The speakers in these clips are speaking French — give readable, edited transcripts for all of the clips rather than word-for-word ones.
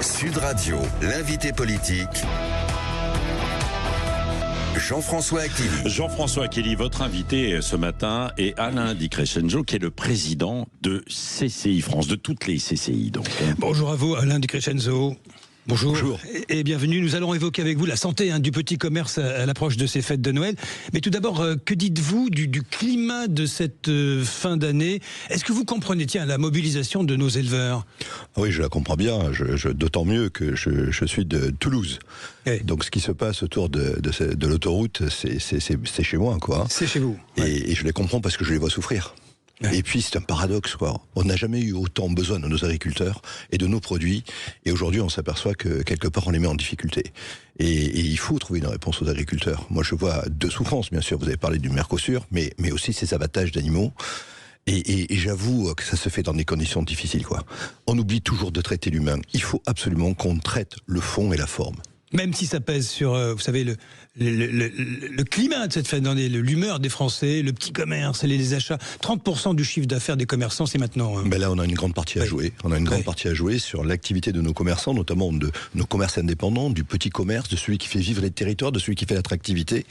Sud Radio, l'invité politique, Jean-François Achili. Jean-François Achili, votre invité ce matin est Alain Di Crescenzo, qui est le président de CCI France, de toutes les CCI donc. Bonjour à vous, Alain Di Crescenzo. Bonjour. Et bienvenue. Nous allons évoquer avec vous la santé du petit commerce à l'approche de ces fêtes de Noël. Mais tout d'abord, que dites-vous du climat de cette fin d'année? Est-ce que vous comprenez, la mobilisation de nos éleveurs? Oui, je la comprends bien. D'autant mieux que je suis de Toulouse. Oui. Donc ce qui se passe autour de l'autoroute, c'est chez moi, quoi. C'est chez vous. Et je les comprends parce que je les vois souffrir. Ouais. Et puis c'est un paradoxe, quoi. On n'a jamais eu autant besoin de nos agriculteurs et de nos produits, et aujourd'hui on s'aperçoit que quelque part on les met en difficulté. Et il faut trouver une réponse aux agriculteurs. Moi je vois deux souffrances, bien sûr. Vous avez parlé du Mercosur, mais aussi ces abattages d'animaux. Et j'avoue que ça se fait dans des conditions difficiles, quoi. On oublie toujours de traiter l'humain. Il faut absolument qu'on traite le fond et la forme. Même si ça pèse sur, vous savez, le climat de cette fin d'année, l'humeur des Français, le petit commerce, les achats. 30% du chiffre d'affaires des commerçants, c'est maintenant. Ben là, on a une grande partie à jouer. On a une grande partie à jouer sur l'activité de nos commerçants, notamment de nos commerces indépendants, du petit commerce, de celui qui fait vivre les territoires, de celui qui fait l'attractivité.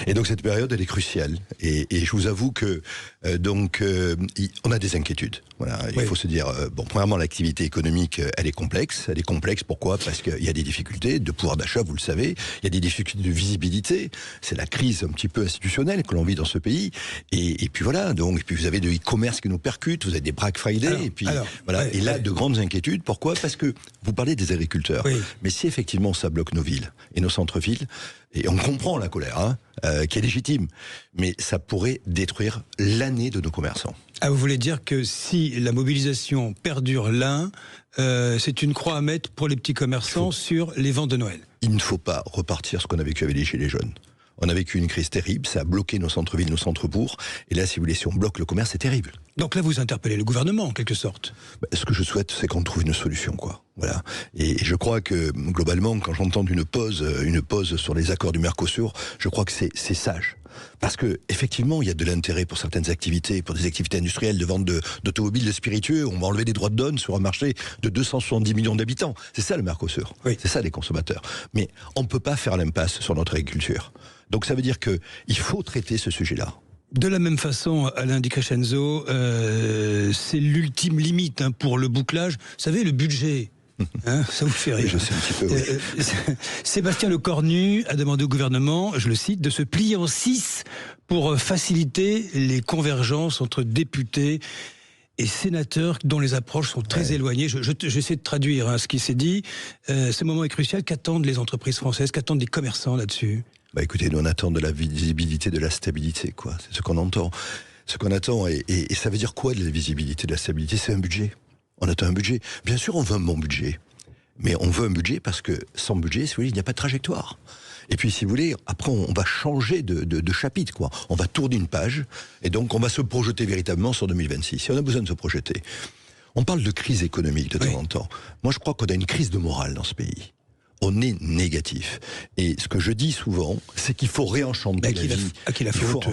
Et donc cette période, elle est cruciale. Et je vous avoue que on a des inquiétudes. Voilà, il faut se dire, premièrement, l'activité économique, elle est complexe. Elle est complexe, pourquoi ? Parce qu'il y a des difficultés de pouvoir d'achat, vous le savez. Il y a des difficultés de visibilité. C'est la crise un petit peu institutionnelle que l'on vit dans ce pays. Et puis voilà. Donc, et puis vous avez de e-commerce qui nous percute. Vous avez des Black Friday. Et là, de grandes inquiétudes. Pourquoi ? Parce que vous parlez des agriculteurs. Oui. Mais si effectivement ça bloque nos villes et nos centres-villes, et on comprend la colère, qui est légitime, mais ça pourrait détruire l'année de nos commerçants. Ah, vous voulez dire que si la mobilisation perdure là, c'est une croix à mettre pour les petits commerçants sur les ventes de Noël? Il ne faut pas repartir ce qu'on a vécu avec les Gilets jaunes. On a vécu une crise terrible, ça a bloqué nos centres-villes, nos centres-bourgs, et là, si vous voulez, si on bloque le commerce, c'est terrible. Donc là, vous interpellez le gouvernement, en quelque sorte. Ce que je souhaite, c'est qu'on trouve une solution, quoi. Voilà. Et je crois que, globalement, quand j'entends une pause sur les accords du Mercosur, je crois que c'est sage. Parce que, effectivement, il y a de l'intérêt pour certaines activités, pour des activités industrielles de vente d'automobiles, de spiritueux. On va enlever des droits de douane sur un marché de 270 millions d'habitants. C'est ça le Mercosur. Oui. C'est ça les consommateurs. Mais on ne peut pas faire l'impasse sur notre agriculture. Donc ça veut dire qu'il faut traiter ce sujet-là. De la même façon, Alain Di Crescenzo, c'est l'ultime limite pour le bouclage. Vous savez, le budget. Ça vous fait rire. Oui, je sais un petit peu, oui. Sébastien Lecornu a demandé au gouvernement, je le cite, de se plier en 6 pour faciliter les convergences entre députés et sénateurs dont les approches sont très éloignées. J'essaie de traduire ce qui s'est dit. Ce moment est crucial. Qu'attendent les entreprises françaises? Qu'attendent les commerçants là-dessus? Écoutez, nous on attend de la visibilité, de la stabilité, quoi. C'est ce qu'on entend. Ce qu'on attend, et ça veut dire quoi de la visibilité, de la stabilité? C'est un budget. On attend un budget. Bien sûr, on veut un bon budget. Mais on veut un budget parce que sans budget, si vous voulez, il n'y a pas de trajectoire. Et puis, si vous voulez, après, on va changer de chapitre, quoi. On va tourner une page, et donc on va se projeter véritablement sur 2026. Et on a besoin de se projeter. On parle de crise économique de temps en temps. Moi, je crois qu'on a une crise de morale dans ce pays. On est négatif. Et ce que je dis souvent, c'est qu'il faut réenchanter la vie. À qui la faute?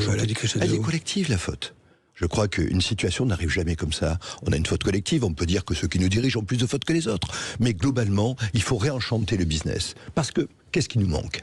Elle est collective, la faute. Je crois qu'une situation n'arrive jamais comme ça. On a une faute collective, on peut dire que ceux qui nous dirigent ont plus de fautes que les autres. Mais globalement, il faut réenchanter le business. Parce que, qu'est-ce qui nous manque ?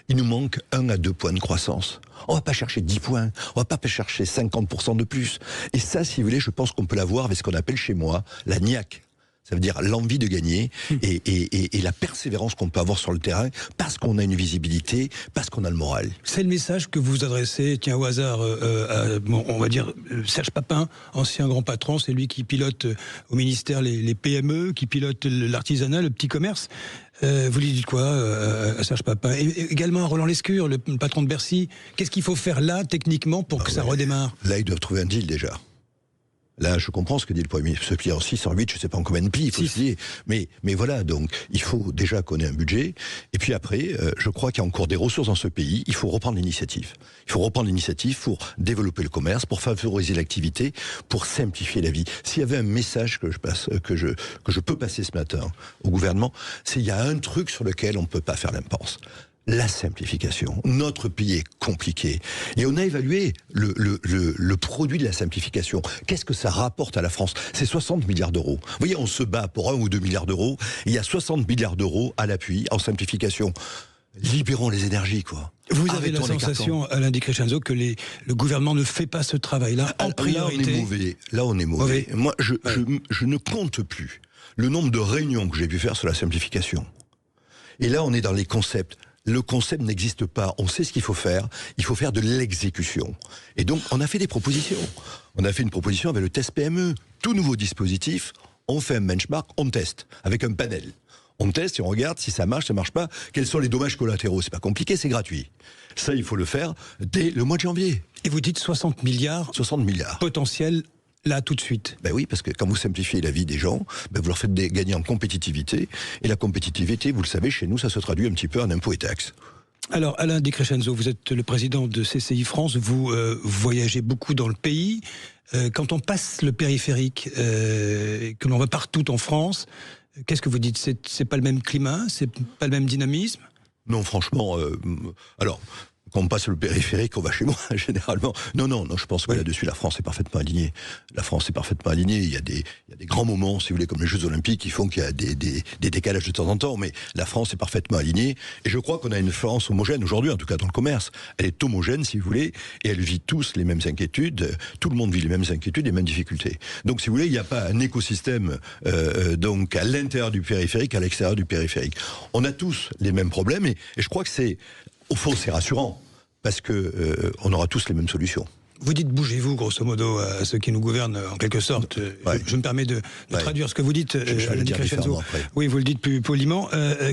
Il nous manque 1 à 2 points de croissance. On va pas chercher 10 points, on va pas chercher 50% de plus. Et ça, si vous voulez, je pense qu'on peut l'avoir avec ce qu'on appelle chez moi la niaque. Ça veut dire l'envie de gagner et la persévérance qu'on peut avoir sur le terrain parce qu'on a une visibilité, parce qu'on a le moral. C'est le message que vous adressez, au hasard, on va dire Serge Papin, ancien grand patron, c'est lui qui pilote au ministère les PME, qui pilote l'artisanat, le petit commerce. Vous lui dites quoi à Serge Papin? Et également à Roland Lescure, le patron de Bercy. Qu'est-ce qu'il faut faire là, techniquement, pour que ça redémarre? Là, ils doivent trouver un deal déjà. Là, je comprends ce que dit le Premier ministre, se plier en 6, en 8, je ne sais pas en combien de plis il faut se plier. Mais voilà, donc, il faut déjà qu'on ait un budget. Et puis après, je crois qu'il y a encore des ressources dans ce pays. Il faut reprendre l'initiative. Il faut reprendre l'initiative pour développer le commerce, pour favoriser l'activité, pour simplifier la vie. S'il y avait un message que je peux passer ce matin au gouvernement, c'est qu'il y a un truc sur lequel on ne peut pas faire l'impasse. la simplification. Notre pays est compliqué. Et on a évalué le produit de la simplification. Qu'est-ce que ça rapporte à la France? C'est 60 milliards d'euros. Vous voyez, on se bat pour 1 ou 2 milliards d'euros. Il y a 60 milliards d'euros à l'appui en simplification. Libérons les énergies, quoi. Vous avez la sensation, Alain Di Crescenzo, que le gouvernement ne fait pas ce travail-là en priorité? Là, on est mauvais. Moi, je ne compte plus le nombre de réunions que j'ai pu faire sur la simplification. Et là, on est dans les concepts. Le concept n'existe pas. On sait ce qu'il faut faire. Il faut faire de l'exécution. Et donc, on a fait des propositions. On a fait une proposition avec le test PME. Tout nouveau dispositif, on fait un benchmark, on teste, avec un panel. On teste et on regarde si ça marche, ça marche pas. Quels sont les dommages collatéraux? C'est pas compliqué, c'est gratuit. Ça, il faut le faire dès le mois de janvier. Et vous dites 60 milliards. 60 milliards. Potentiel. Là, tout de suite. Ben oui, parce que quand vous simplifiez la vie des gens, ben vous leur faites gagner en compétitivité. Et la compétitivité, vous le savez, chez nous, ça se traduit un petit peu en impôts et taxes. Alors, Alain Di Crescenzo, vous êtes le président de CCI France. Vous voyagez beaucoup dans le pays. Quand on passe le périphérique, que l'on va partout en France, qu'est-ce que vous dites? C'est pas le même climat? C'est pas le même dynamisme? Non, franchement, alors... Quand on passe le périphérique, on va chez moi, généralement. Non, je pense que là-dessus, la France est parfaitement alignée. La France est parfaitement alignée. Il y a des grands moments, si vous voulez, comme les Jeux Olympiques, qui font qu'il y a des décalages de temps en temps, mais la France est parfaitement alignée. Et je crois qu'on a une France homogène aujourd'hui, en tout cas dans le commerce. Elle est homogène, si vous voulez, et elle vit tous les mêmes inquiétudes. Tout le monde vit les mêmes inquiétudes, les mêmes difficultés. Donc, si vous voulez, il n'y a pas un écosystème donc à l'intérieur du périphérique, à l'extérieur du périphérique. On a tous les mêmes problèmes, et je crois que c'est, au fond, c'est rassurant. Parce que on aura tous les mêmes solutions. Vous dites bougez-vous, grosso modo, à ceux qui nous gouvernent, en quelque sorte. Je me permets de traduire ce que vous dites, Alain Di Crescenzo. Oui, vous le dites plus poliment.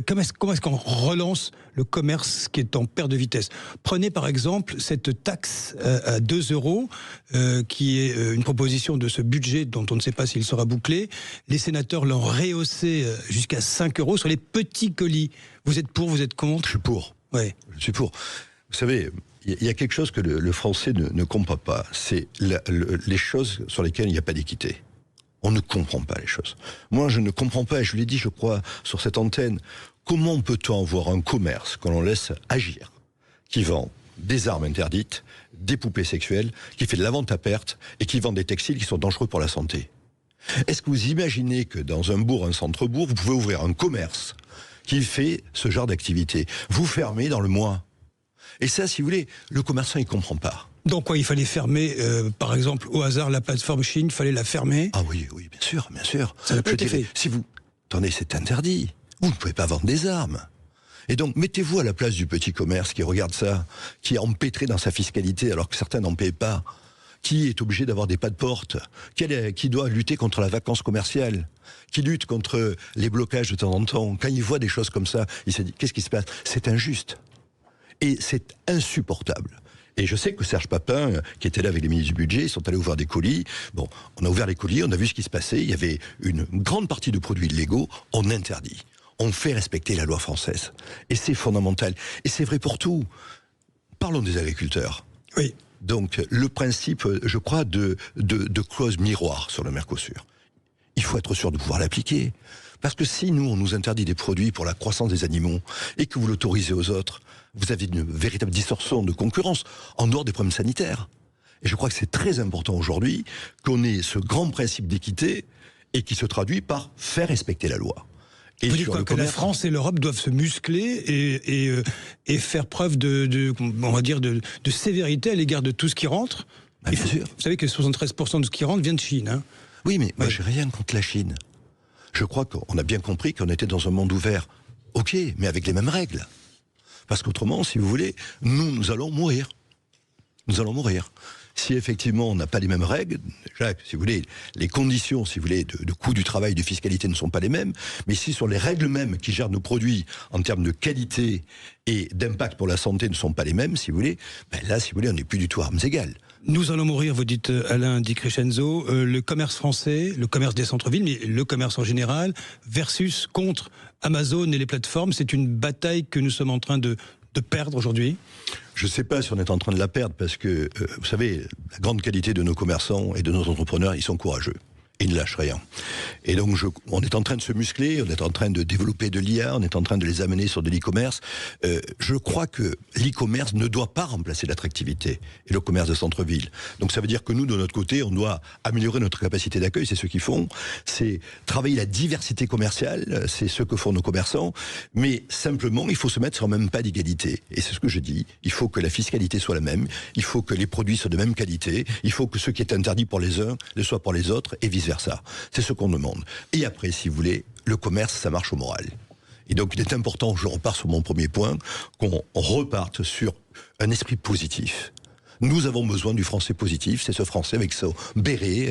Comment est-ce qu'on relance le commerce qui est en perte de vitesse? Prenez par exemple cette taxe à 2 €, qui est une proposition de ce budget dont on ne sait pas s'il sera bouclé. Les sénateurs l'ont rehaussé jusqu'à 5 € sur les petits colis. Vous êtes pour, vous êtes contre? Je suis pour. Oui. Je suis pour. Vous savez, il y a quelque chose que le Français ne comprend pas. C'est les choses sur lesquelles il n'y a pas d'équité. On ne comprend pas les choses. Moi, je ne comprends pas, et je l'ai dit, je crois, sur cette antenne, comment peut-on avoir un commerce qu'on laisse agir, qui vend des armes interdites, des poupées sexuelles, qui fait de la vente à perte, et qui vend des textiles qui sont dangereux pour la santé? Est-ce que vous imaginez que dans un bourg, un centre-bourg, vous pouvez ouvrir un commerce qui fait ce genre d'activité? Vous fermez dans le mois. Et ça, si vous voulez, le commerçant, il ne comprend pas. Donc quoi, il fallait fermer, par exemple, au hasard, la plateforme Chine, il fallait la fermer? Ah oui, bien sûr, bien sûr. Ça n'a pas été fait. Si vous... Attendez, c'est interdit. Vous ne pouvez pas vendre des armes. Et donc, mettez-vous à la place du petit commerce qui regarde ça, qui est empêtré dans sa fiscalité alors que certains n'en paient pas, qui est obligé d'avoir des pas de porte, qui doit lutter contre la vacance commerciale, qui lutte contre les blocages de temps en temps. Quand il voit des choses comme ça, il se dit, qu'est-ce qui se passe? C'est injuste. Et c'est insupportable. Et je sais que Serge Papin, qui était là avec les ministres du budget, ils sont allés ouvrir des colis. Bon, on a ouvert les colis, on a vu ce qui se passait. Il y avait une grande partie de produits illégaux. On interdit. On fait respecter la loi française. Et c'est fondamental. Et c'est vrai pour tout. Parlons des agriculteurs. Oui. Donc, le principe, je crois, de clause miroir sur le Mercosur. Il faut être sûr de pouvoir l'appliquer. Parce que si nous, on nous interdit des produits pour la croissance des animaux et que vous l'autorisez aux autres, vous avez une véritable distorsion de concurrence en dehors des problèmes sanitaires. Et je crois que c'est très important aujourd'hui qu'on ait ce grand principe d'équité et qui se traduit par faire respecter la loi. Et vous dites quoi, que la France et l'Europe doivent se muscler et faire preuve on va dire de sévérité à l'égard de tout ce qui rentre? Bien sûr. Vous savez que 73% de ce qui rentre vient de Chine. Hein. Oui, mais moi, j'ai rien contre la Chine. Je crois qu'on a bien compris qu'on était dans un monde ouvert. Ok, mais avec les mêmes règles. Parce qu'autrement, si vous voulez, nous allons mourir. Nous allons mourir. Si effectivement on n'a pas les mêmes règles, déjà, si vous voulez, les conditions, si vous voulez, de coût du travail, de fiscalité ne sont pas les mêmes, mais si sur les règles mêmes qui gèrent nos produits en termes de qualité et d'impact pour la santé ne sont pas les mêmes, si vous voulez, ben là, si vous voulez, on n'est plus du tout à armes égales. Nous allons mourir, vous dites Alain Di Crescenzo, le commerce français, le commerce des centres-villes, mais le commerce en général, versus contre Amazon et les plateformes, c'est une bataille que nous sommes en train de perdre aujourd'hui? Je ne sais pas si on est en train de la perdre, parce que, vous savez, la grande qualité de nos commerçants et de nos entrepreneurs, ils sont courageux. ils ne lâchent rien. Et donc, on est en train de se muscler, on est en train de développer de l'IA, on est en train de les amener sur de l'e-commerce. Je crois que l'e-commerce ne doit pas remplacer l'attractivité et le commerce de centre-ville. Donc, ça veut dire que nous, de notre côté, on doit améliorer notre capacité d'accueil, c'est ce qu'ils font, c'est travailler la diversité commerciale, c'est ce que font nos commerçants, mais simplement, il faut se mettre sur le même pas d'égalité. Et c'est ce que je dis, il faut que la fiscalité soit la même, il faut que les produits soient de même qualité, il faut que ce qui est interdit pour les uns le soit pour les autres, et vice-versa. C'est ce qu'on demande. Et après, si vous voulez, le commerce, ça marche au moral. Et donc, il est important, je repars sur mon premier point, qu'on reparte sur un esprit positif. Nous avons besoin du français positif, c'est ce français avec son béret,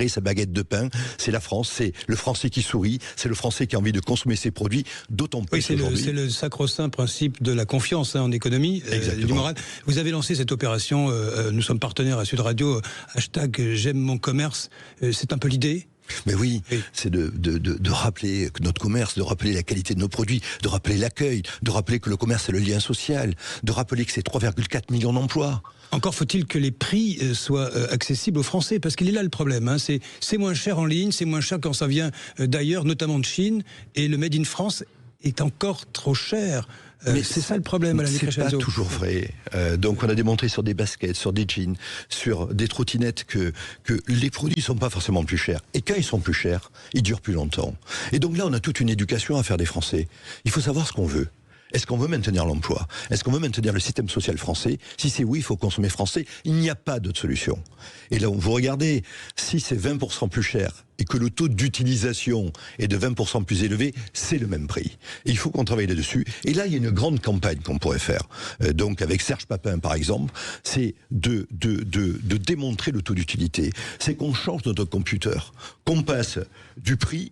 sa baguette de pain, c'est la France, c'est le français qui sourit, c'est le français qui a envie de consommer ses produits, d'autant plus aujourd'hui. C'est le sacro-saint principe de la confiance en économie, du moral. Vous avez lancé cette opération, nous sommes partenaires à Sud Radio, hashtag j'aime mon commerce, c'est un peu l'idée ? Mais oui, c'est de rappeler que notre commerce, de rappeler la qualité de nos produits, de rappeler l'accueil, de rappeler que le commerce c'est le lien social, de rappeler que c'est 3,4 millions d'emplois. Encore faut-il que les prix soient accessibles aux Français, parce qu'il est là le problème. Hein. C'est moins cher en ligne, c'est moins cher quand ça vient d'ailleurs, notamment de Chine, et le Made in France est encore trop cher. Mais c'est ça le problème, Alain Di Crescenzo. C'est pas toujours vrai. Donc on a démontré sur des baskets, sur des jeans, sur des trottinettes que les produits sont pas forcément plus chers. Et quand ils sont plus chers, ils durent plus longtemps. Et donc là, on a toute une éducation à faire des Français. Il faut savoir ce qu'on veut. Est-ce qu'on veut maintenir l'emploi? Est-ce qu'on veut maintenir le système social français? Si c'est oui, il faut consommer français. Il n'y a pas d'autre solution. Et là, vous regardez, si c'est 20% plus cher et que le taux d'utilisation est de 20% plus élevé, c'est le même prix. Et il faut qu'on travaille là-dessus. Et là, il y a une grande campagne qu'on pourrait faire. Donc, avec Serge Papin, par exemple, c'est de démontrer le taux d'utilité. C'est qu'on change notre computer, qu'on passe du prix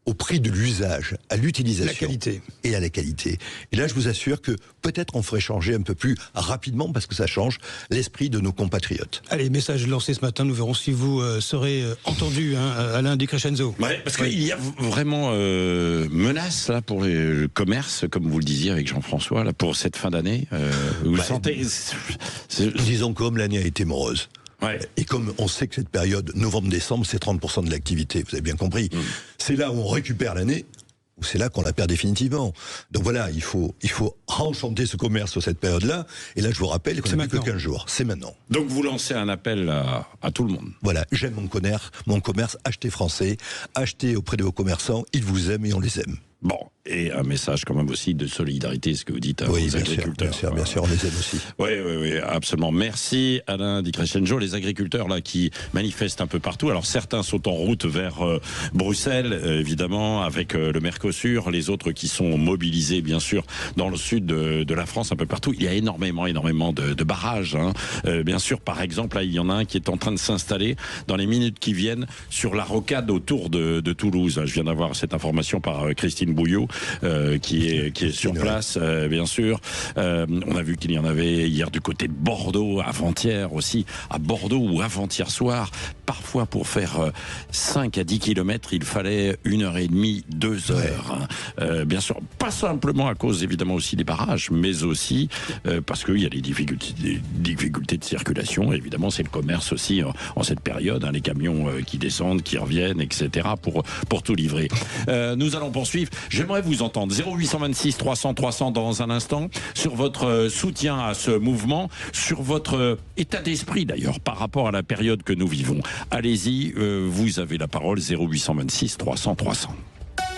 au prix de l'usage, à l'utilisation. La qualité. Et à la qualité. Et là, je vous assure que peut-être on ferait changer un peu plus rapidement parce que ça change l'esprit de nos compatriotes. Allez, message lancé ce matin, nous verrons si vous serez entendu, Alain Di Crescenzo. Ouais, parce qu'il y a vraiment menace là, pour le commerce, comme vous le disiez avec Jean-François, là, pour cette fin d'année. Vous le sentez Disons comme l'année a été morose. Ouais. Et comme on sait que cette période, novembre-décembre, c'est 30% de l'activité, vous avez bien compris. C'est là où on récupère l'année, ou c'est là qu'on la perd définitivement. Donc voilà, il faut enchanter ce commerce sur cette période-là. Et là, je vous rappelle qu'on n'a plus que 15 jours. C'est maintenant. Donc vous lancez un appel à tout le monde. Voilà, j'aime mon commerce, achetez français, achetez auprès de vos commerçants, ils vous aiment et on les aime. Bon, et un message quand même aussi de solidarité, ce que vous dites aux agriculteurs. Bien sûr, on les aime aussi. Oui, absolument. Merci Alain Di Crescenzo. Les agriculteurs là qui manifestent un peu partout. Alors certains sont en route vers Bruxelles, évidemment, avec le Mercosur. Les autres qui sont mobilisés, bien sûr, dans le sud de la France, un peu partout. Il y a énormément de barrages. Hein. Bien sûr, par exemple, là, il y en a un qui est en train de s'installer dans les minutes qui viennent sur la rocade autour de Toulouse. Je viens d'avoir cette information par Christine Bouillot, qui est sur place, bien sûr. On a vu qu'il y en avait hier du côté de Bordeaux, avant-hier aussi, à Bordeaux ou avant-hier soir. Parfois, pour faire 5 à 10 km, il fallait 1h30, 2 heures. Bien sûr, pas simplement à cause, évidemment, aussi des barrages, mais aussi parce qu'il y a des difficultés de circulation. Évidemment, c'est le commerce aussi en cette période, hein, les camions qui descendent, qui reviennent, etc., pour tout livrer. Nous allons poursuivre. J'aimerais vous entendre 0826 300 300 dans un instant sur votre soutien à ce mouvement, sur votre état d'esprit d'ailleurs par rapport à la période que nous vivons. Allez-y, vous avez la parole 0826 300 300.